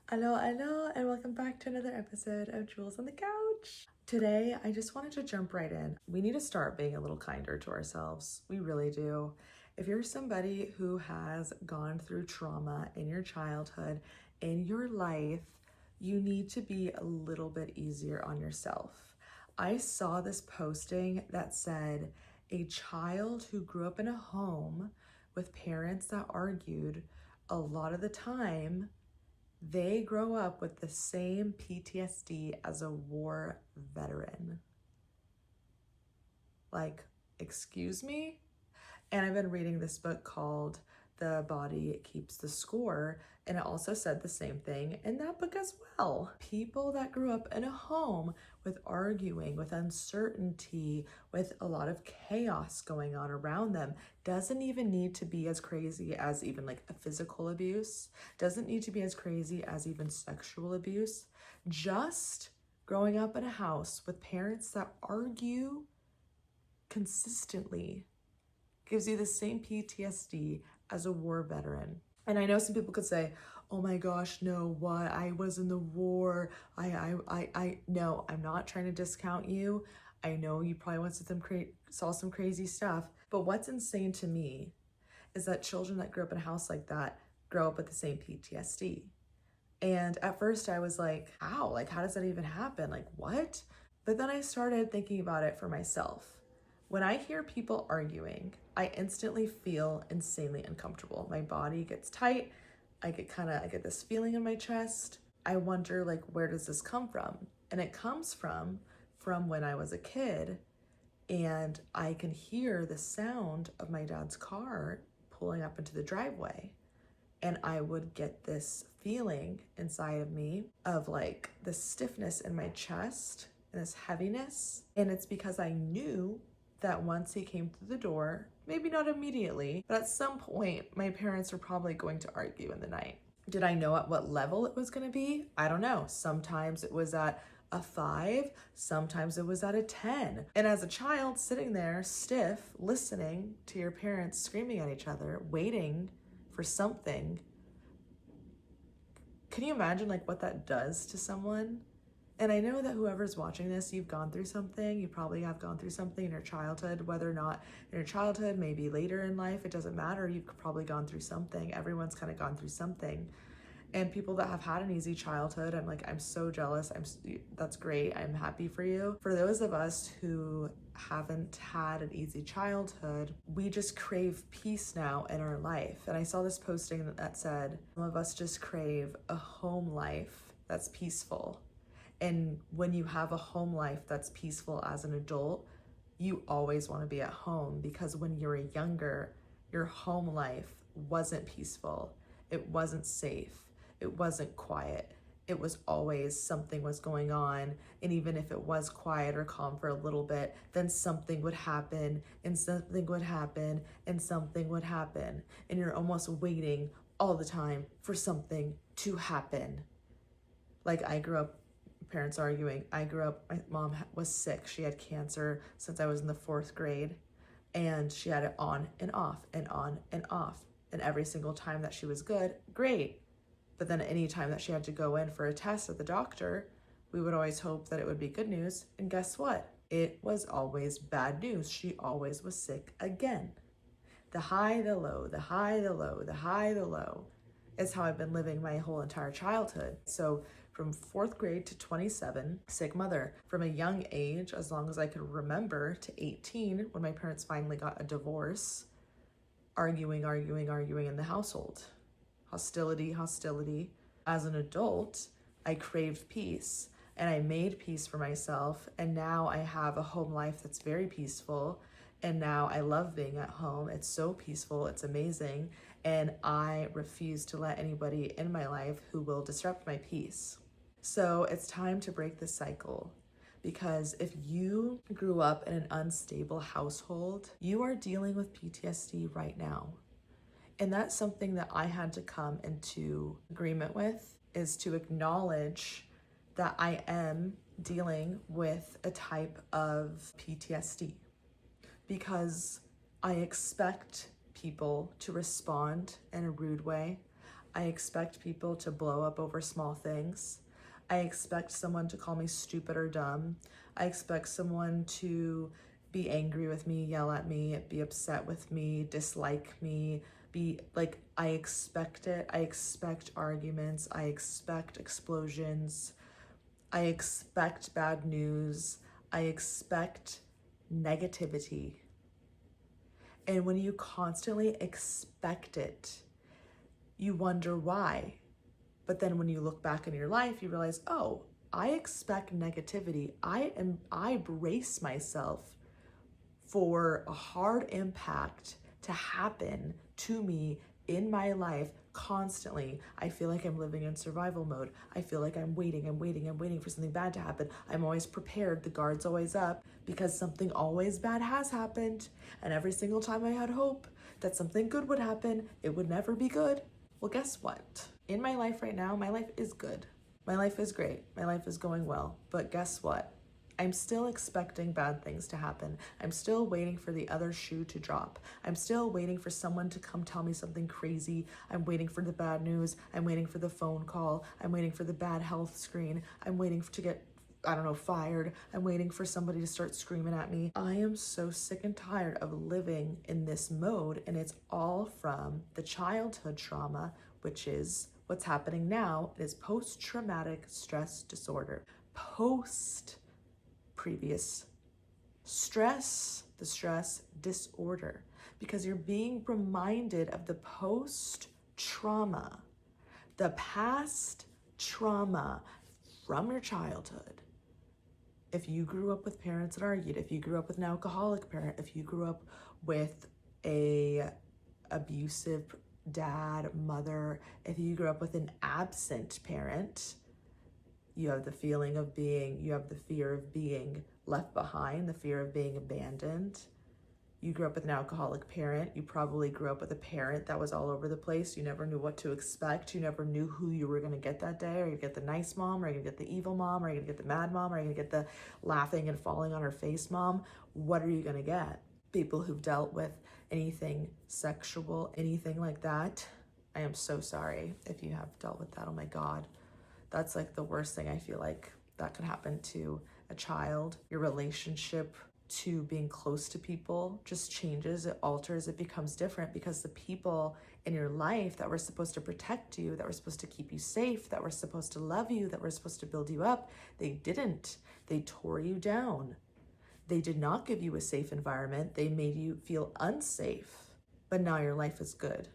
Hello, and welcome back to another episode of Jewels on the Couch. Today, I just wanted to jump right in. We need to start being a little kinder to ourselves. We really do. If you're somebody who has gone through trauma in your childhood, in your life, you need to be a little bit easier on yourself. I saw this posting that said, a child who grew up in a home with parents that argued a lot of the time, they grow up with the same PTSD as a war veteran. Like, excuse me? And I've been reading this book called The Body Keeps the Score, and it also said the same thing in that book as well. People that grew up in a home with arguing, with uncertainty, with a lot of chaos going on around them, doesn't even need to be as crazy as even like a physical abuse, doesn't need to be as crazy as even sexual abuse. Just growing up in a house with parents that argue consistently gives you the same PTSD as a war veteran. And I know some people could say, oh my gosh, no, what? I was in the war. No, I'm not trying to discount you. I know you probably saw some crazy stuff, but what's insane to me is that children that grew up in a house like that grow up with the same PTSD. And at first I was like, how? Like, how does that even happen? Like, what? But then I started thinking about it for myself. When I hear people arguing, I instantly feel insanely uncomfortable. My body gets tight. I get this feeling in my chest. I wonder, like, where does this come from? And it comes from when I was a kid, and I can hear the sound of my dad's car pulling up into the driveway. And I would get this feeling inside of me of like this stiffness in my chest and this heaviness. And it's because I knew that once he came through the door, maybe not immediately, but at some point, my parents were probably going to argue in the night. Did I know at what level it was going to be? I don't know. Sometimes it was at a 5, sometimes it was at a 10. And as a child sitting there stiff, listening to your parents screaming at each other, waiting for something, can you imagine like what that does to someone? And I know that whoever's watching this, you've gone through something. You probably have gone through something in your childhood, whether or not in your childhood, maybe later in life, it doesn't matter. You've probably gone through something. Everyone's kind of gone through something. And people that have had an easy childhood, I'm so jealous. That's great. I'm happy for you. For those of us who haven't had an easy childhood, we just crave peace now in our life. And I saw this posting that said, some of us just crave a home life that's peaceful. And when you have a home life that's peaceful as an adult, you always want to be at home, because when you were younger, your home life wasn't peaceful. It wasn't safe. It wasn't quiet. It was always something was going on. And even if it was quiet or calm for a little bit, then something would happen and something would happen and something would happen. And you're almost waiting all the time for something to happen. Like, I grew up, parents arguing. I grew up, my mom was sick. She had cancer since I was in the 4th grade, and she had it on and off and on and off. And every single time that she was good, great. But then any time that she had to go in for a test at the doctor, we would always hope that it would be good news. And guess what? It was always bad news. She always was sick again. The high, the low, the high, the low, the high, the low is how I've been living my whole entire childhood. So from 4th grade to 27, sick mother. From a young age, as long as I could remember, to 18, when my parents finally got a divorce, arguing in the household. Hostility. As an adult, I craved peace, and I made peace for myself, and now I have a home life that's very peaceful, and now I love being at home. It's so peaceful, it's amazing, and I refuse to let anybody in my life who will disrupt my peace. So it's time to break this cycle, because if you grew up in an unstable household, you are dealing with PTSD right now. And that's something that I had to come into agreement with, is to acknowledge that I am dealing with a type of PTSD, because I expect people to respond in a rude way. I expect people to blow up over small things. I expect someone to call me stupid or dumb. I expect someone to be angry with me, yell at me, be upset with me, dislike me, be like, I expect it. I expect arguments. I expect explosions. I expect bad news. I expect negativity. And when you constantly expect it, you wonder why. But then when you look back in your life, you realize, oh, I expect negativity. I brace myself for a hard impact to happen to me in my life constantly. I feel like I'm living in survival mode. I feel like I'm waiting for something bad to happen. I'm always prepared. The guard's always up because something always bad has happened. And every single time I had hope that something good would happen, it would never be good. Well, guess what? In my life right now, my life is good. My life is great. My life is going well. But guess what? I'm still expecting bad things to happen. I'm still waiting for the other shoe to drop. I'm still waiting for someone to come tell me something crazy. I'm waiting for the bad news. I'm waiting for the phone call. I'm waiting for the bad health screen. I'm waiting to get, fired. I'm waiting for somebody to start screaming at me. I am so sick and tired of living in this mode, and it's all from the childhood trauma, which is what's happening now. It is post-traumatic stress disorder. Previous stress, the stress disorder, because you're being reminded of the post-trauma, the past trauma from your childhood. If you grew up with parents that argued, if you grew up with an alcoholic parent, if you grew up with a abusive dad, mother, if you grew up with an absent parent, you have the fear of being left behind, the fear of being abandoned. You grew up with an alcoholic parent. You probably grew up with a parent that was all over the place. You never knew what to expect. You never knew who you were going to get that day. Are you going to get the nice mom? Are you going to get the evil mom? Are you going to get the mad mom? Are you going to get the laughing and falling on her face mom? What are you going to get? People who've dealt with anything sexual, anything like that, I am so sorry if you have dealt with that. Oh my God. That's like the worst thing I feel like that could happen to a child. Your relationship to being close to people just changes, it alters, it becomes different because the people in your life that were supposed to protect you, that were supposed to keep you safe, that were supposed to love you, that were supposed to build you up, they didn't. They tore you down. They did not give you a safe environment. They made you feel unsafe. But now your life is good.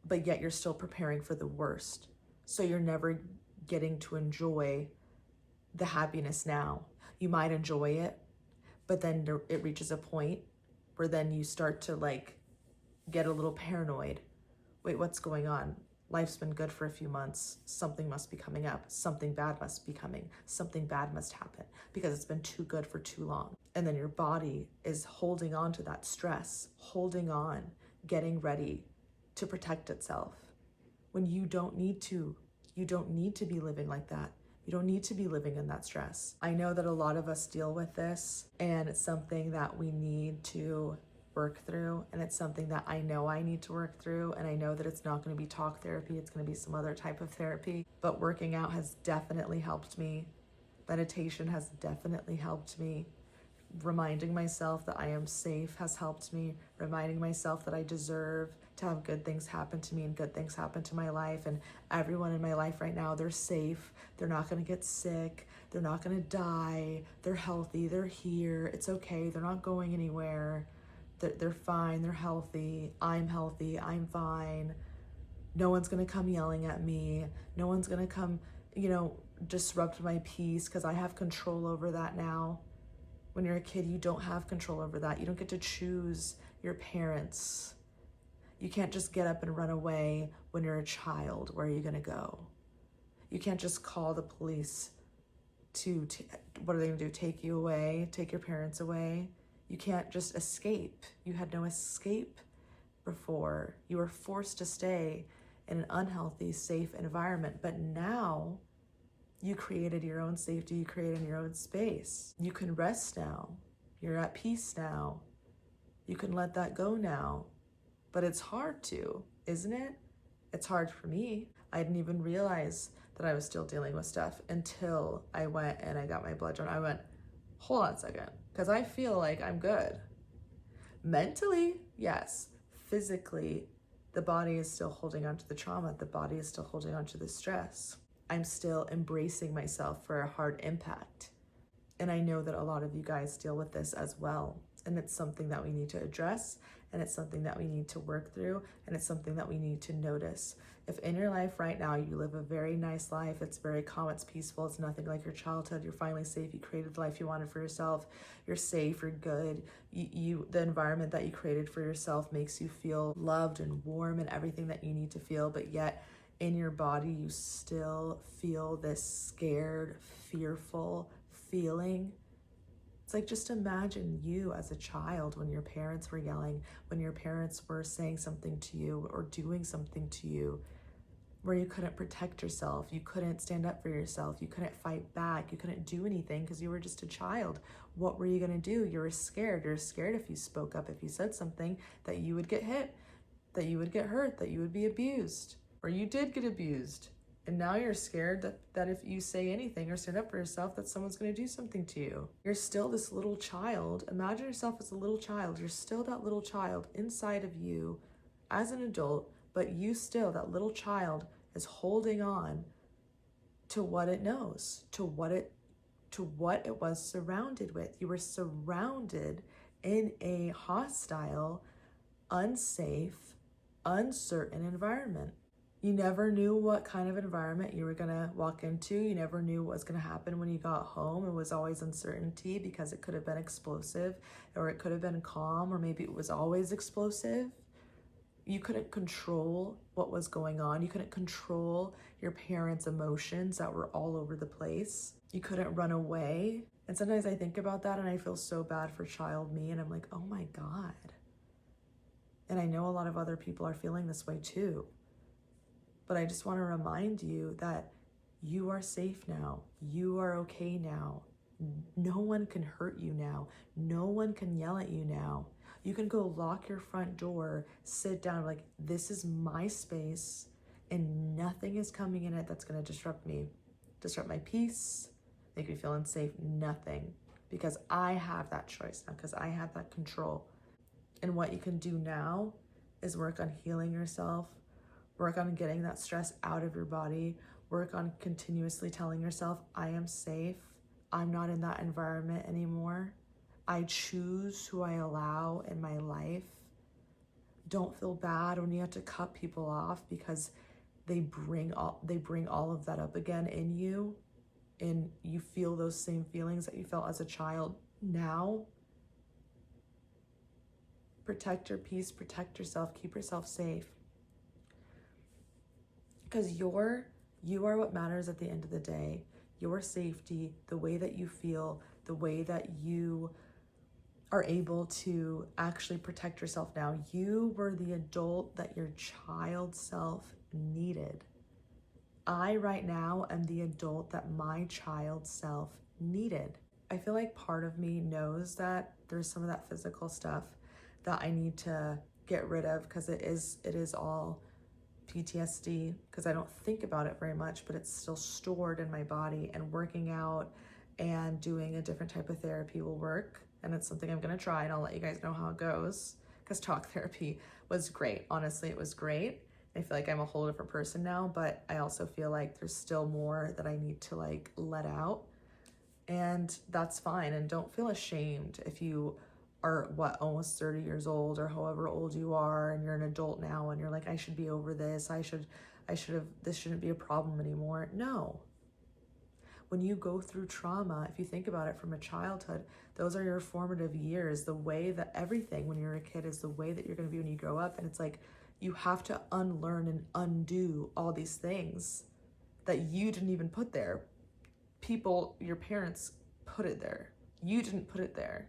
But yet you're still preparing for the worst. So you're never getting to enjoy the happiness now. You might enjoy it, but then it reaches a point where then you start to get a little paranoid. Wait, what's going on? Life's been good for a few months. Something must be coming up. Something bad must be coming. Something bad must happen because it's been too good for too long. And then your body is holding on to that stress, holding on, getting ready to protect itself when you don't need to. You don't need to be living like that. You don't need to be living in that stress. I know that a lot of us deal with this, and it's something that we need to work through, and it's something that I know I need to work through, and I know that it's not going to be talk therapy, it's going to be some other type of therapy, but working out has definitely helped me. Meditation has definitely helped me. Reminding myself that I am safe has helped me. Reminding myself that I deserve to have good things happen to me and good things happen to my life. And everyone in my life right now, they're safe. They're not going to get sick. They're not going to die. They're healthy. They're here. It's okay. They're not going anywhere. They're fine. They're healthy. I'm healthy. I'm fine. No one's going to come yelling at me. No one's going to come, disrupt my peace because I have control over that now. When you're a kid, you don't have control over that. You don't get to choose your parents. You can't just get up and run away when you're a child. Where are you going to go? You can't just call the police what are they going to do? Take you away? Take your parents away? You can't just escape. You had no escape before. You were forced to stay in an unhealthy, safe environment. But now, you created your own safety, you created your own space. You can rest now. You're at peace now. You can let that go now. But it's hard to, isn't it? It's hard for me. I didn't even realize that I was still dealing with stuff until I went and I got my blood drawn. I went, hold on a second, because I feel like I'm good. Mentally, yes. Physically, the body is still holding on to the trauma. The body is still holding on to the stress. I'm still embracing myself for a hard impact. And I know that a lot of you guys deal with this as well. And it's something that we need to address, and it's something that we need to work through, and it's something that we need to notice. If in your life right now you live a very nice life, it's very calm, it's peaceful, it's nothing like your childhood, you're finally safe, you created the life you wanted for yourself, you're safe, you're good, the environment that you created for yourself makes you feel loved and warm and everything that you need to feel, but yet in your body you still feel this scared, fearful feeling. It's like, just imagine you as a child when your parents were yelling, when your parents were saying something to you or doing something to you where you couldn't protect yourself, you couldn't stand up for yourself, you couldn't fight back, you couldn't do anything because you were just a child. What were you gonna do? You were scared. You're scared if you spoke up, if you said something, that you would get hit, that you would get hurt, that you would be abused, or you did get abused. And now you're scared that if you say anything or stand up for yourself, that someone's going to do something to you. You're still this little child. Imagine yourself as a little child. You're still that little child inside of you as an adult, but you still, that little child, is holding on to what it knows, to what it was surrounded with. You were surrounded in a hostile, unsafe, uncertain environment. You never knew what kind of environment you were gonna walk into. You never knew what was gonna happen when you got home. It was always uncertainty because it could have been explosive, or it could have been calm, or maybe it was always explosive. You couldn't control what was going on. You couldn't control your parents' emotions that were all over the place. You couldn't run away. And sometimes I think about that and I feel so bad for child me, and I'm like, oh my God. And I know a lot of other people are feeling this way too. But I just want to remind you that you are safe now. You are okay now. No one can hurt you now. No one can yell at you now. You can go lock your front door, sit down, like, this is my space, and nothing is coming in it that's going to disrupt me, disrupt my peace, make me feel unsafe. Nothing. Because I have that choice now, because I have that control. And what you can do now is work on healing yourself, work on getting that stress out of your body, work on continuously telling yourself, I am safe. I'm not in that environment anymore. I choose who I allow in my life. Don't feel bad when you have to cut people off because they bring all of that up again in you, and you feel those same feelings that you felt as a child now. Protect your peace, protect yourself, keep yourself safe. Because you are what matters at the end of the day. Your safety, the way that you feel, the way that you are able to actually protect yourself now. You were the adult that your child self needed. I right now am the adult that my child self needed. I feel like part of me knows that there's some of that physical stuff that I need to get rid of because it is all PTSD, because I don't think about it very much, but it's still stored in my body, and working out and doing a different type of therapy will work. And it's something I'm going to try, and I'll let you guys know how it goes, because talk therapy was great. Honestly, it was great. I feel like I'm a whole different person now, but I also feel like there's still more that I need to like let out, and that's fine. And don't feel ashamed if you are almost 30 years old or however old you are, and you're an adult now and you're like, I should be over this. This shouldn't be a problem anymore. No. When you go through trauma, if you think about it from a childhood, those are your formative years. The way that everything when you're a kid is the way that you're going to be when you grow up. And it's like, you have to unlearn and undo all these things that you didn't even put there. People, your parents put it there. You didn't put it there.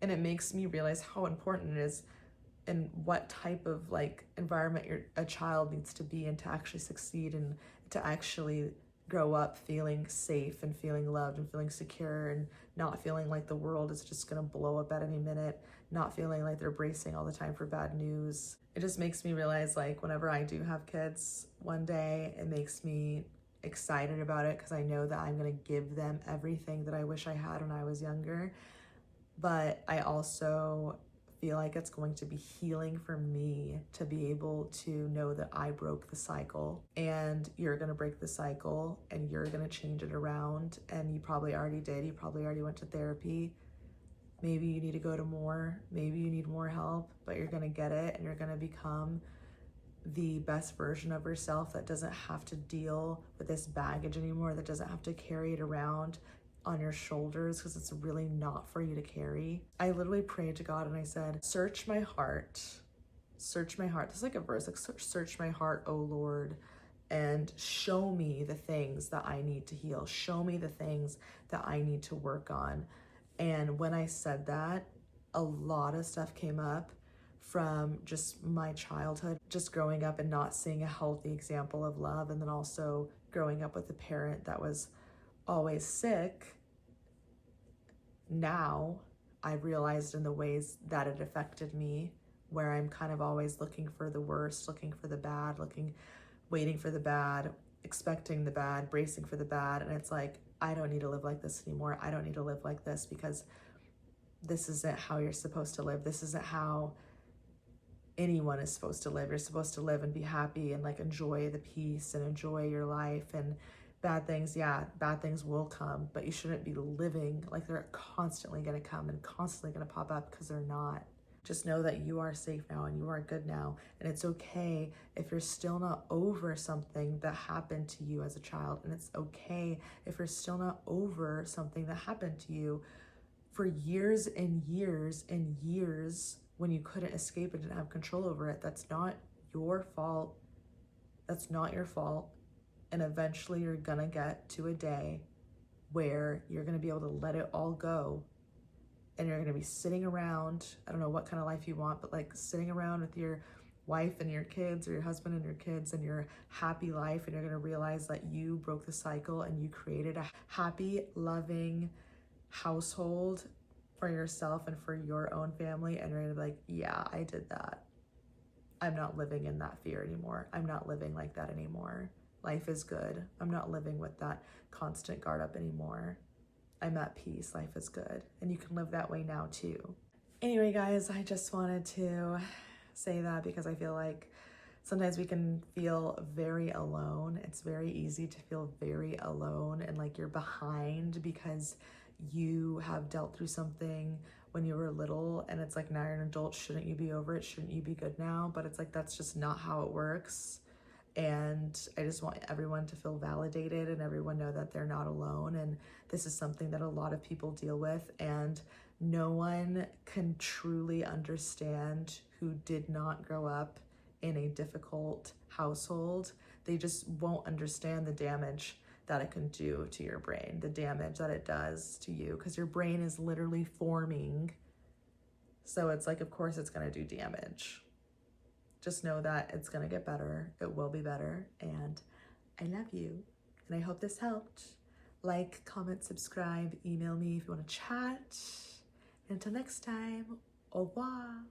And it makes me realize how important it is and what type of like environment a child needs to be in to actually succeed and to actually grow up feeling safe and feeling loved and feeling secure and not feeling like the world is just going to blow up at any minute, not feeling like they're bracing all the time for bad news. It just makes me realize, like, whenever I do have kids one day, it makes me excited about it because I know that I'm going to give them everything that I wish I had when I was younger. But I also feel like it's going to be healing for me to be able to know that I broke the cycle, and you're going to break the cycle and you're going to change it around. And you probably already did. You probably already went to therapy. Maybe you need to go to more, maybe you need more help, but you're gonna get it and you're gonna become the best version of yourself that doesn't have to deal with this baggage anymore, that doesn't have to carry it around on your shoulders because it's really not for you to carry. I literally prayed to God and I said, search my heart. Search my heart. This is like a verse, like, search my heart, O Lord, and show me the things that I need to heal. Show me the things that I need to work on. And when I said that, a lot of stuff came up from just my childhood, just growing up and not seeing a healthy example of love, and then also growing up with a parent that was always sick. Now I realized in the ways that it affected me, where I'm kind of always looking for the worst, looking for the bad, waiting for the bad, expecting the bad, bracing for the bad. And it's like, I don't need to live like this anymore. I don't need to live like this because this isn't how you're supposed to live. This isn't how anyone is supposed to live. You're supposed to live and be happy and like enjoy the peace and enjoy your life. And bad things, yeah, bad things will come, but you shouldn't be living like they're constantly going to come and constantly going to pop up, because they're not. Just know that you are safe now and you are good now. And it's okay if you're still not over something that happened to you as a child. And it's okay if you're still not over something that happened to you for years and years and years when you couldn't escape and didn't have control over it. That's not your fault. That's not your fault. And eventually you're gonna get to a day where you're gonna be able to let it all go. And you're gonna be sitting around, I don't know what kind of life you want, but like sitting around with your wife and your kids, or your husband and your kids, and your happy life. And you're gonna realize that you broke the cycle and you created a happy, loving household for yourself and for your own family. And you're gonna be like, yeah, I did that. I'm not living in that fear anymore. I'm not living like that anymore. Life is good. I'm not living with that constant guard up anymore. I'm at peace. Life is good. And you can live that way now too. Anyway, guys, I just wanted to say that because I feel like sometimes we can feel very alone. It's very easy to feel very alone and like you're behind because you have dealt through something when you were little, and it's like, now you're an adult. Shouldn't you be over it? Shouldn't you be good now? But it's like, that's just not how it works. And I just want everyone to feel validated and everyone know that they're not alone. And this is something that a lot of people deal with, and no one can truly understand who did not grow up in a difficult household. They just won't understand the damage that it can do to your brain, the damage that it does to you, because your brain is literally forming. So it's like, of course it's gonna do damage. Just know that it's gonna get better. It will be better. And I love you. And I hope this helped. Like, comment, subscribe, email me if you wanna chat. And until next time, au revoir.